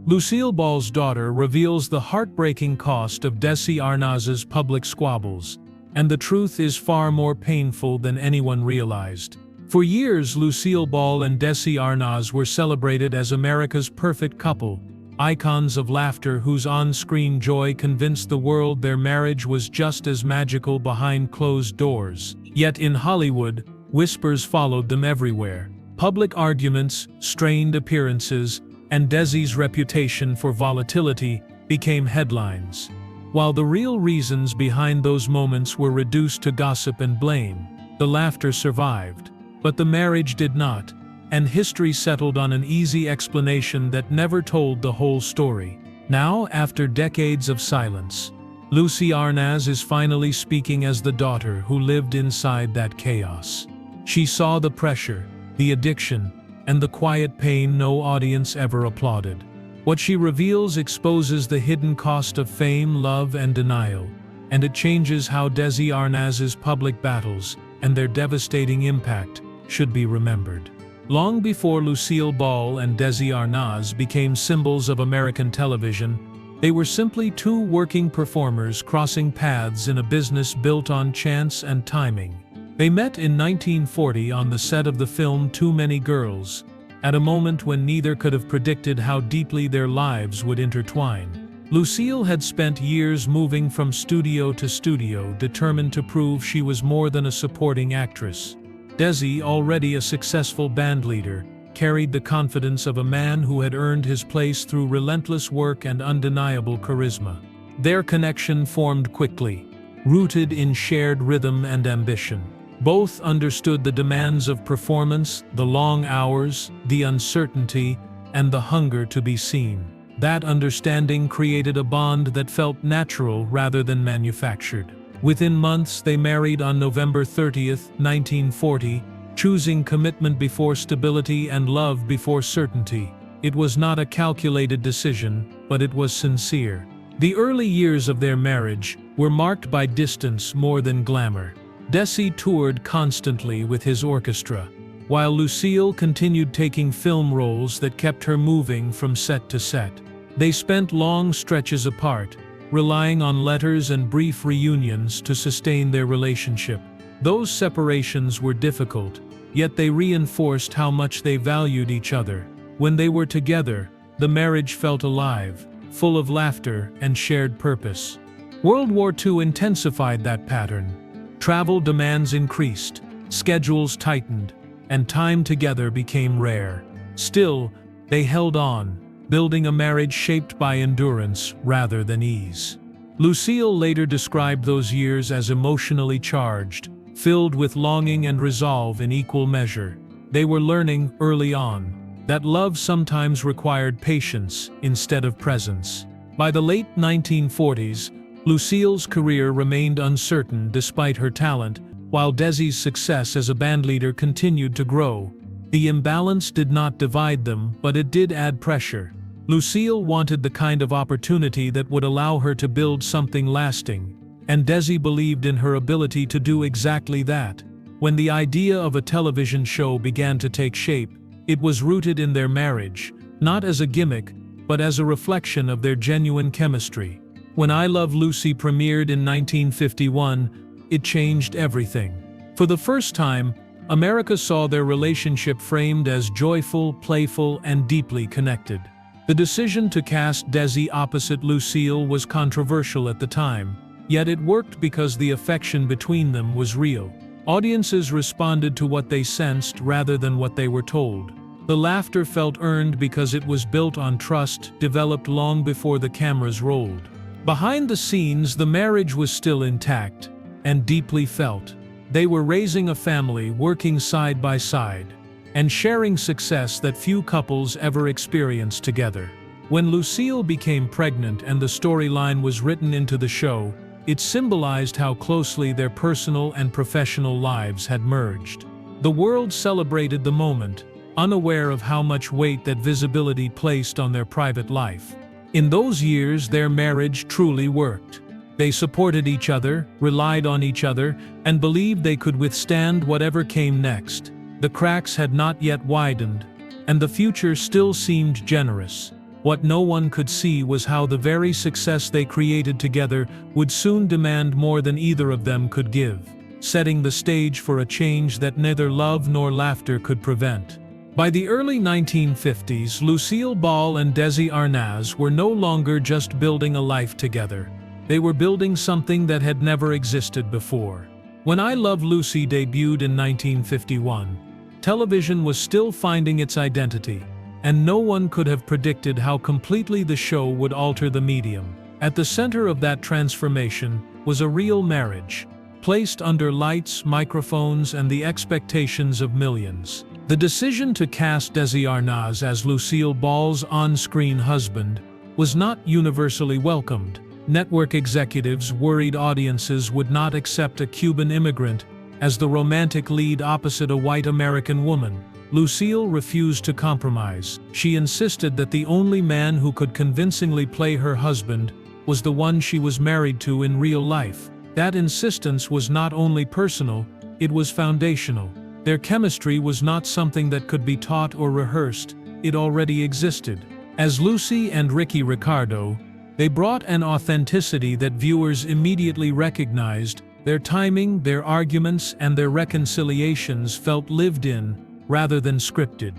Lucille Ball's daughter reveals the heartbreaking cost of Desi Arnaz's public squabbles, and the truth is far more painful than anyone realized. For years, Lucille Ball and Desi Arnaz were celebrated as America's perfect couple, icons of laughter whose on-screen joy convinced the world their marriage was just as magical behind closed doors. Yet in Hollywood, whispers followed them everywhere. Public arguments, strained appearances, and Desi's reputation for volatility became headlines. While the real reasons behind those moments were reduced to gossip and blame, the laughter survived. But the marriage did not, and history settled on an easy explanation that never told the whole story. Now, after decades of silence, Lucie Arnaz is finally speaking as the daughter who lived inside that chaos. She saw the pressure, the addiction, and the quiet pain no audience ever applauded. What she reveals exposes the hidden cost of fame, love, and denial, and it changes how Desi Arnaz's public battles and their devastating impact should be remembered. Long before Lucille Ball and Desi Arnaz became symbols of American television, they were simply two working performers crossing paths in a business built on chance and timing. They met in 1940 on the set of the film Too Many Girls, at a moment when neither could have predicted how deeply their lives would intertwine. Lucille had spent years moving from studio to studio, determined to prove she was more than a supporting actress. Desi, already a successful bandleader, carried the confidence of a man who had earned his place through relentless work and undeniable charisma. Their connection formed quickly, rooted in shared rhythm and ambition. Both understood the demands of performance, the long hours, the uncertainty, and the hunger to be seen. That understanding created a bond that felt natural rather than manufactured. Within months, they married on November 30, 1940, choosing commitment before stability and love before certainty. It was not a calculated decision, but it was sincere. The early years of their marriage were marked by distance more than glamour. Desi toured constantly with his orchestra, while Lucille continued taking film roles that kept her moving from set to set. They spent long stretches apart, relying on letters and brief reunions to sustain their relationship. Those separations were difficult, yet they reinforced how much they valued each other. When they were together, the marriage felt alive, full of laughter and shared purpose. World War II intensified that pattern. Travel demands increased, schedules tightened, and time together became rare. Still, they held on, building a marriage shaped by endurance rather than ease. Lucille later described those years as emotionally charged, filled with longing and resolve in equal measure. They were learning early on that love sometimes required patience instead of presence. By the late 1940s, Lucille's career remained uncertain despite her talent, while Desi's success as a bandleader continued to grow. The imbalance did not divide them, but it did add pressure. Lucille wanted the kind of opportunity that would allow her to build something lasting, and Desi believed in her ability to do exactly that. When the idea of a television show began to take shape, it was rooted in their marriage, not as a gimmick, but as a reflection of their genuine chemistry. When I Love Lucy premiered in 1951, it changed everything. For the first time, America saw their relationship framed as joyful, playful, and deeply connected. The decision to cast Desi opposite Lucille was controversial at the time, yet it worked because the affection between them was real. Audiences responded to what they sensed rather than what they were told. The laughter felt earned because it was built on trust, developed long before the cameras rolled. Behind the scenes, the marriage was still intact and deeply felt. They were raising a family, working side by side, and sharing success that few couples ever experienced together. When Lucille became pregnant and the storyline was written into the show, it symbolized how closely their personal and professional lives had merged. The world celebrated the moment, unaware of how much weight that visibility placed on their private life. In those years, their marriage truly worked. They supported each other, relied on each other, and believed they could withstand whatever came next. The cracks had not yet widened, and the future still seemed generous. What no one could see was how the very success they created together would soon demand more than either of them could give, setting the stage for a change that neither love nor laughter could prevent. By the early 1950s, Lucille Ball and Desi Arnaz were no longer just building a life together. They were building something that had never existed before. When I Love Lucy debuted in 1951, television was still finding its identity, and no one could have predicted how completely the show would alter the medium. At the center of that transformation was a real marriage, placed under lights, microphones, and the expectations of millions. The decision to cast Desi Arnaz as Lucille Ball's on-screen husband was not universally welcomed. Network executives worried audiences would not accept a Cuban immigrant as the romantic lead opposite a white American woman. Lucille refused to compromise. She insisted that the only man who could convincingly play her husband was the one she was married to in real life. That insistence was not only personal, it was foundational. Their chemistry was not something that could be taught or rehearsed, it already existed. As Lucy and Ricky Ricardo, they brought an authenticity that viewers immediately recognized. Their timing, their arguments, and their reconciliations felt lived in, rather than scripted.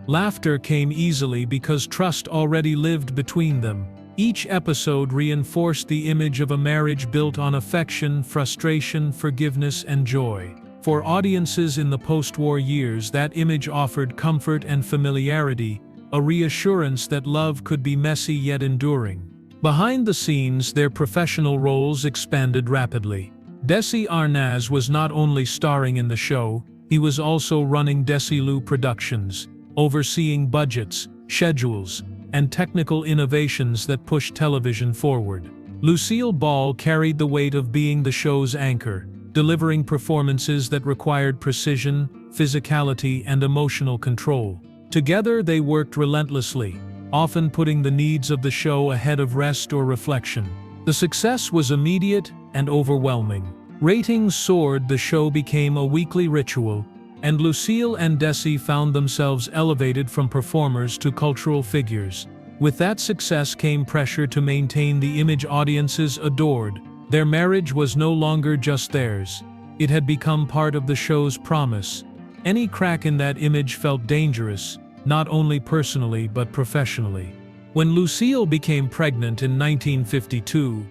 Laughter came easily because trust already lived between them. Each episode reinforced the image of a marriage built on affection, frustration, forgiveness, and joy. For audiences in the post-war years, that image offered comfort and familiarity, a reassurance that love could be messy yet enduring. Behind the scenes, their professional roles expanded rapidly. Desi Arnaz was not only starring in the show, he was also running Desilu Productions, overseeing budgets, schedules, and technical innovations that pushed television forward. Lucille Ball carried the weight of being the show's anchor, delivering performances that required precision, physicality, and emotional control. Together they worked relentlessly, often putting the needs of the show ahead of rest or reflection. The success was immediate and overwhelming. Ratings soared, the show became a weekly ritual, and Lucille and Desi found themselves elevated from performers to cultural figures. With that success came pressure to maintain the image audiences adored. Their marriage was no longer just theirs. It had become part of the show's promise. Any crack in that image felt dangerous, not only personally but professionally. When Lucille became pregnant in 1952,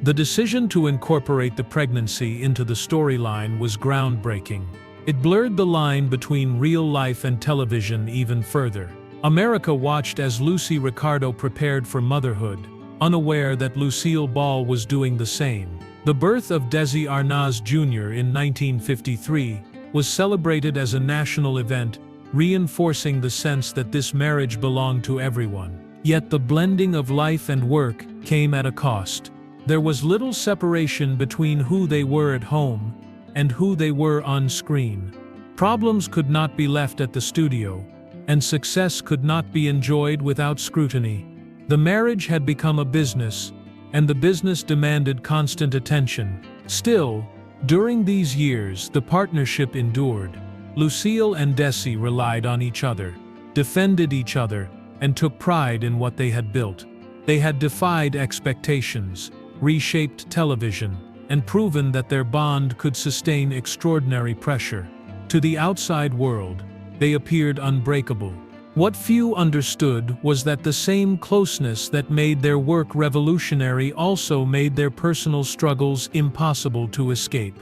the decision to incorporate the pregnancy into the storyline was groundbreaking. It blurred the line between real life and television even further. America watched as Lucy Ricardo prepared for motherhood, unaware that Lucille Ball was doing the same. The birth of Desi Arnaz Jr. in 1953 was celebrated as a national event, reinforcing the sense that this marriage belonged to everyone. Yet the blending of life and work came at a cost. There was little separation between who they were at home and who they were on screen. Problems could not be left at the studio, and success could not be enjoyed without scrutiny. The marriage had become a business, and the business demanded constant attention. Still, during these years, the partnership endured. Lucille and Desi relied on each other, defended each other, and took pride in what they had built. They had defied expectations, reshaped television, and proven that their bond could sustain extraordinary pressure. To the outside world, they appeared unbreakable. What few understood was that the same closeness that made their work revolutionary also made their personal struggles impossible to escape.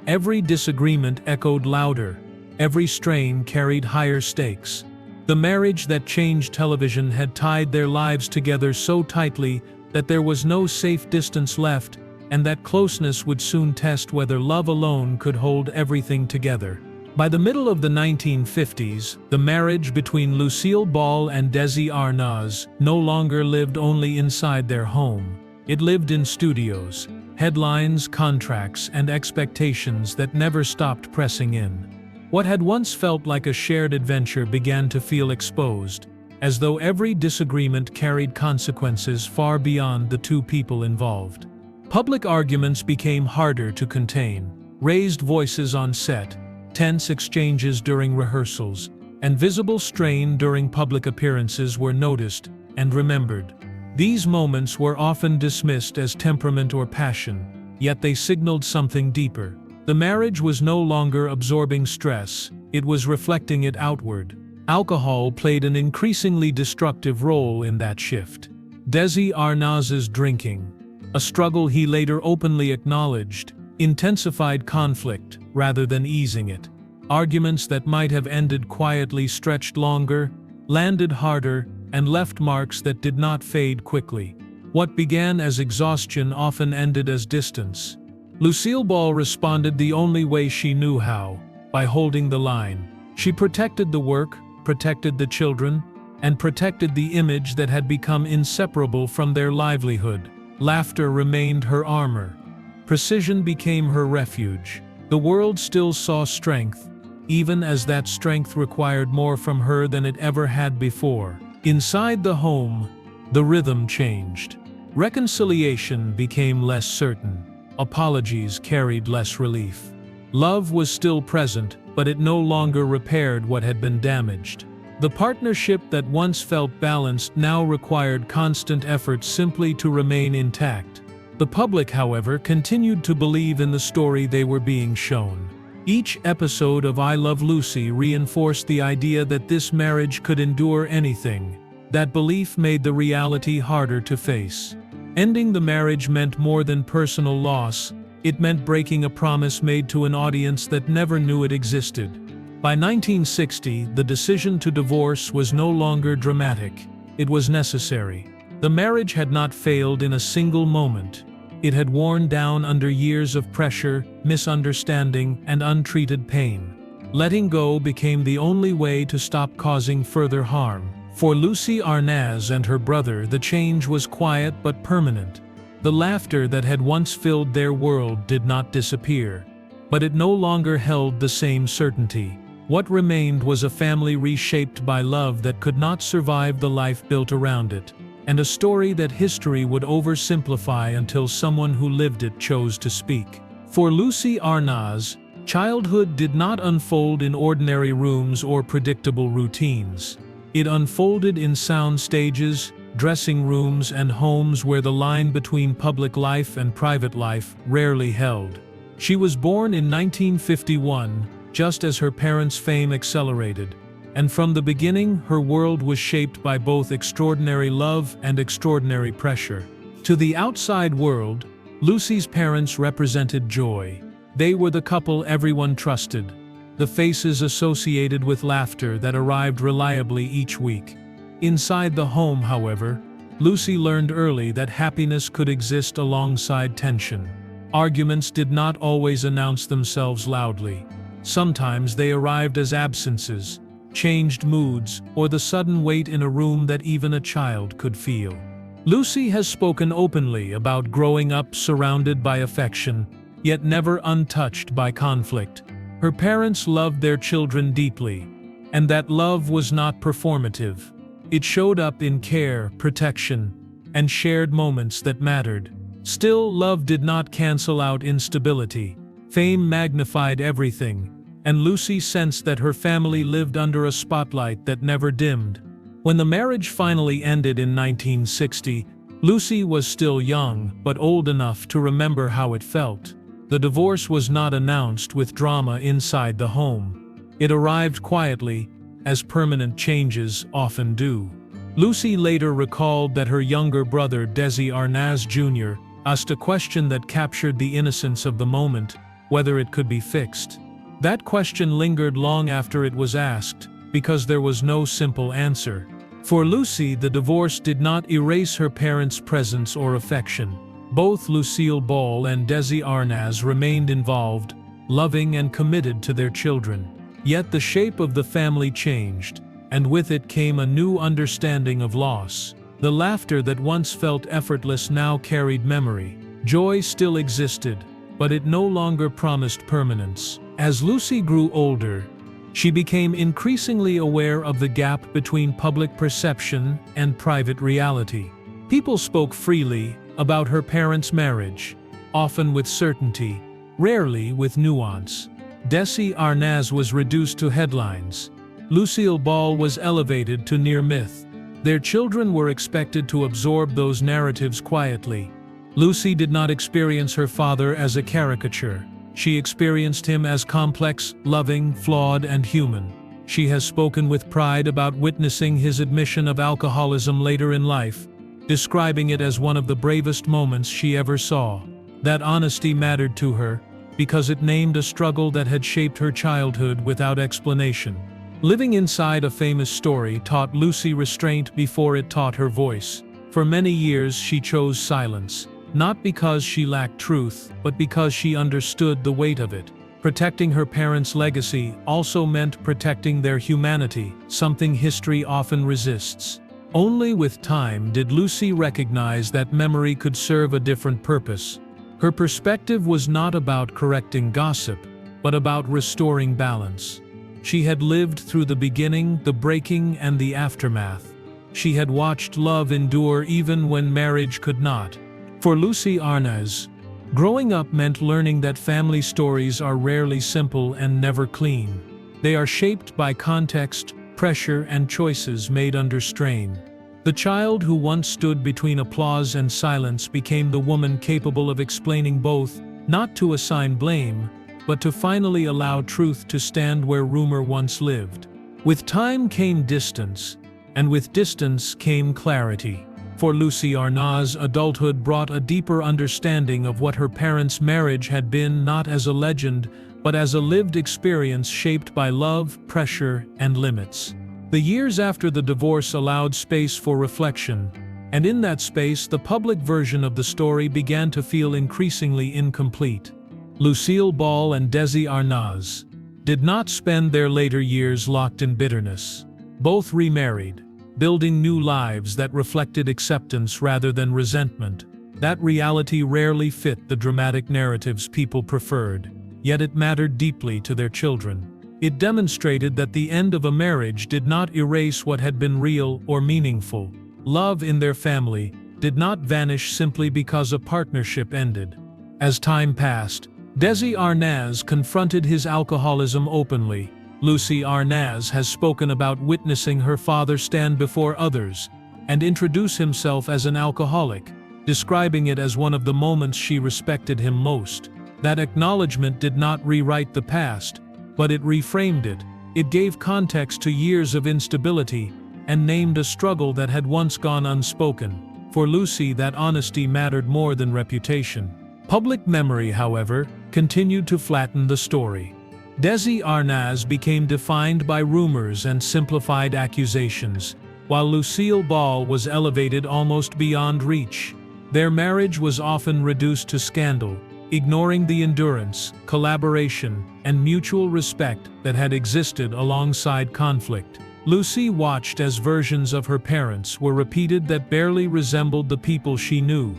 Every disagreement echoed louder, every strain carried higher stakes. The marriage that changed television had tied their lives together so tightly that there was no safe distance left, and that closeness would soon test whether love alone could hold everything together. By the middle of the 1950s, the marriage between Lucille Ball and Desi Arnaz no longer lived only inside their home. It lived in studios, headlines, contracts, and expectations that never stopped pressing in. What had once felt like a shared adventure began to feel exposed, as though every disagreement carried consequences far beyond the two people involved. Public arguments became harder to contain. Raised voices on set, tense exchanges during rehearsals, and visible strain during public appearances were noticed, and remembered. These moments were often dismissed as temperament or passion, yet they signaled something deeper. The marriage was no longer absorbing stress, it was reflecting it outward. Alcohol played an increasingly destructive role in that shift. Desi Arnaz's drinking, a struggle he later openly acknowledged, intensified conflict rather than easing it. Arguments that might have ended quietly stretched longer, landed harder, and left marks that did not fade quickly. What began as exhaustion often ended as distance. Lucille Ball responded the only way she knew how, by holding the line. She protected the work, protected the children, and protected the image that had become inseparable from their livelihood. Laughter remained her armor. Precision became her refuge. The world still saw strength, even as that strength required more from her than it ever had before. Inside the home, the rhythm changed. Reconciliation became less certain. Apologies carried less relief. Love was still present, but it no longer repaired what had been damaged. The partnership that once felt balanced now required constant effort simply to remain intact. The public, however, continued to believe in the story they were being shown. Each episode of I Love Lucy reinforced the idea that this marriage could endure anything. That belief made the reality harder to face. Ending the marriage meant more than personal loss, it meant breaking a promise made to an audience that never knew it existed. By 1960, the decision to divorce was no longer dramatic, it was necessary. The marriage had not failed in a single moment. It had worn down under years of pressure, misunderstanding, and untreated pain. Letting go became the only way to stop causing further harm. For Lucie Arnaz and her brother, the change was quiet but permanent. The laughter that had once filled their world did not disappear, but it no longer held the same certainty. What remained was a family reshaped by love that could not survive the life built around it, and a story that history would oversimplify until someone who lived it chose to speak. For Lucie Arnaz, childhood did not unfold in ordinary rooms or predictable routines. It unfolded in sound stages, dressing rooms, and homes where the line between public life and private life rarely held. She was born in 1951, just as her parents' fame accelerated, and from the beginning her world was shaped by both extraordinary love and extraordinary pressure. To the outside world, Lucie's parents represented joy. They were the couple everyone trusted, the faces associated with laughter that arrived reliably each week. Inside the home, however, Lucie learned early that happiness could exist alongside tension. Arguments did not always announce themselves loudly. Sometimes they arrived as absences, changed moods, or the sudden weight in a room that even a child could feel. Lucie has spoken openly about growing up surrounded by affection, yet never untouched by conflict. Her parents loved their children deeply, and that love was not performative. It showed up in care, protection, and shared moments that mattered. Still, love did not cancel out instability. Fame magnified everything, and Lucie sensed that her family lived under a spotlight that never dimmed. When the marriage finally ended in 1960, Lucie was still young, but old enough to remember how it felt. The divorce was not announced with drama inside the home. It arrived quietly, as permanent changes often do. Lucie later recalled that her younger brother, Desi Arnaz Jr., asked a question that captured the innocence of the moment, whether it could be fixed. That question lingered long after it was asked, because there was no simple answer. For Lucie, the divorce did not erase her parents' presence or affection. Both Lucille Ball and Desi Arnaz remained involved, loving and committed to their children. Yet the shape of the family changed, and with it came a new understanding of loss. The laughter that once felt effortless now carried memory. Joy still existed, but it no longer promised permanence. As Lucie grew older, she became increasingly aware of the gap between public perception and private reality. People spoke freely about her parents' marriage, often with certainty, rarely with nuance. Desi Arnaz was reduced to headlines. Lucille Ball was elevated to near myth. Their children were expected to absorb those narratives quietly. Lucie did not experience her father as a caricature. She experienced him as complex, loving, flawed, and human. She has spoken with pride about witnessing his admission of alcoholism later in life, describing it as one of the bravest moments she ever saw. That honesty mattered to her, because it named a struggle that had shaped her childhood without explanation. Living inside a famous story taught Lucie restraint before it taught her voice. For many years she chose silence, not because she lacked truth, but because she understood the weight of it. Protecting her parents' legacy also meant protecting their humanity, something history often resists. Only with time did Lucie recognize that memory could serve a different purpose. Her perspective was not about correcting gossip, but about restoring balance. She had lived through the beginning, the breaking, and the aftermath. She had watched love endure even when marriage could not. For Lucie Arnaz, growing up meant learning that family stories are rarely simple and never clean. They are shaped by context, pressure, and choices made under strain. The child who once stood between applause and silence became the woman capable of explaining both, not to assign blame, but to finally allow truth to stand where rumor once lived. With time came distance, and with distance came clarity. For Lucie Arnaz, adulthood brought a deeper understanding of what her parents' marriage had been, not as a legend, but as a lived experience shaped by love, pressure, and limits. The years after the divorce allowed space for reflection, and in that space the public version of the story began to feel increasingly incomplete. Lucille Ball and Desi Arnaz did not spend their later years locked in bitterness. Both remarried, building new lives that reflected acceptance rather than resentment. That reality rarely fit the dramatic narratives people preferred, yet it mattered deeply to their children. It demonstrated that the end of a marriage did not erase what had been real or meaningful. Love in their family did not vanish simply because a partnership ended. As time passed, Desi Arnaz confronted his alcoholism openly. Lucie Arnaz has spoken about witnessing her father stand before others and introduce himself as an alcoholic, describing it as one of the moments she respected him most. That acknowledgement did not rewrite the past, but it reframed it. It gave context to years of instability and named a struggle that had once gone unspoken. For Lucie, that honesty mattered more than reputation. Public memory, however, continued to flatten the story. Desi Arnaz became defined by rumors and simplified accusations, while Lucille Ball was elevated almost beyond reach. Their marriage was often reduced to scandal, ignoring the endurance, collaboration, and mutual respect that had existed alongside conflict. Lucie watched as versions of her parents were repeated that barely resembled the people she knew.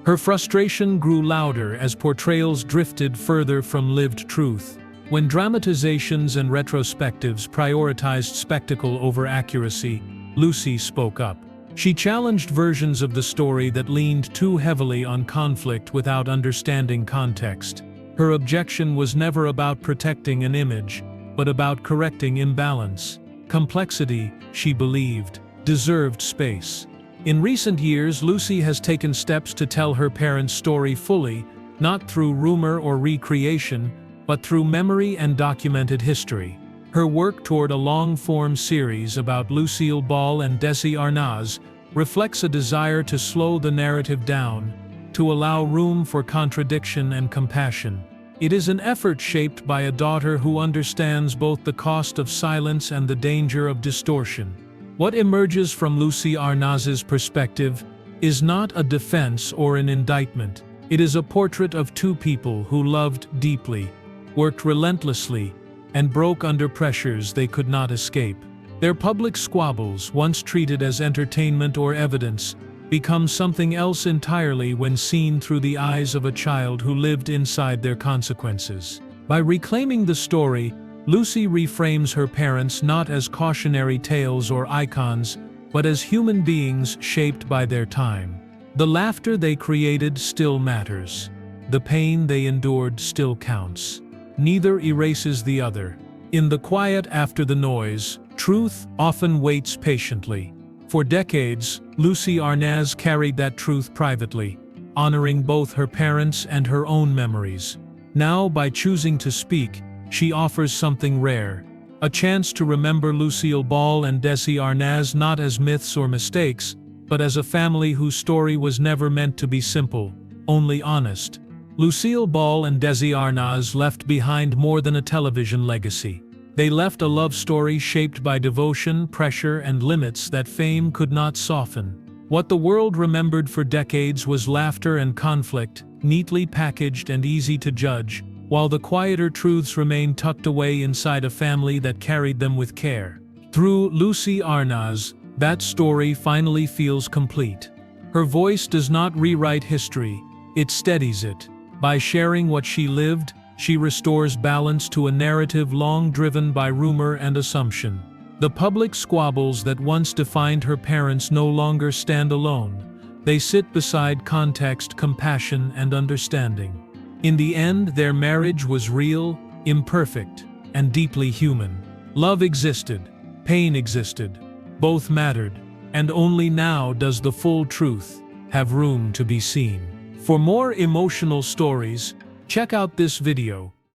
Her frustration grew louder as portrayals drifted further from lived truth. When dramatizations and retrospectives prioritized spectacle over accuracy, Lucie spoke up. She challenged versions of the story that leaned too heavily on conflict without understanding context. Her objection was never about protecting an image, but about correcting imbalance. Complexity, she believed, deserved space. In recent years, Lucie has taken steps to tell her parents' story fully, not through rumor or recreation, but through memory and documented history. Her work toward a long-form series about Lucille Ball and Desi Arnaz reflects a desire to slow the narrative down, to allow room for contradiction and compassion. It is an effort shaped by a daughter who understands both the cost of silence and the danger of distortion. What emerges from Lucie Arnaz's perspective is not a defense or an indictment. It is a portrait of two people who loved deeply, worked relentlessly, and broke under pressures they could not escape. Their public squabbles, once treated as entertainment or evidence, become something else entirely when seen through the eyes of a child who lived inside their consequences. By reclaiming the story, Lucie reframes her parents not as cautionary tales or icons, but as human beings shaped by their time. The laughter they created still matters. The pain they endured still counts. Neither erases the other. In the quiet after the noise, truth often waits patiently. For decades, Lucie Arnaz carried that truth privately, honoring both her parents and her own memories. Now, by choosing to speak, she offers something rare, a chance to remember Lucille Ball and Desi Arnaz not as myths or mistakes, but as a family whose story was never meant to be simple, only honest. Lucille Ball and Desi Arnaz left behind more than a television legacy. They left a love story shaped by devotion, pressure, and limits that fame could not soften. What the world remembered for decades was laughter and conflict, neatly packaged and easy to judge, while the quieter truths remained tucked away inside a family that carried them with care. Through Lucie Arnaz, that story finally feels complete. Her voice does not rewrite history, it steadies it. By sharing what she lived, she restores balance to a narrative long driven by rumor and assumption. The public squabbles that once defined her parents no longer stand alone. They sit beside context, compassion, and understanding. In the end, their marriage was real, imperfect, and deeply human. Love existed, pain existed, both mattered, and only now does the full truth have room to be seen. For more emotional stories, check out this video.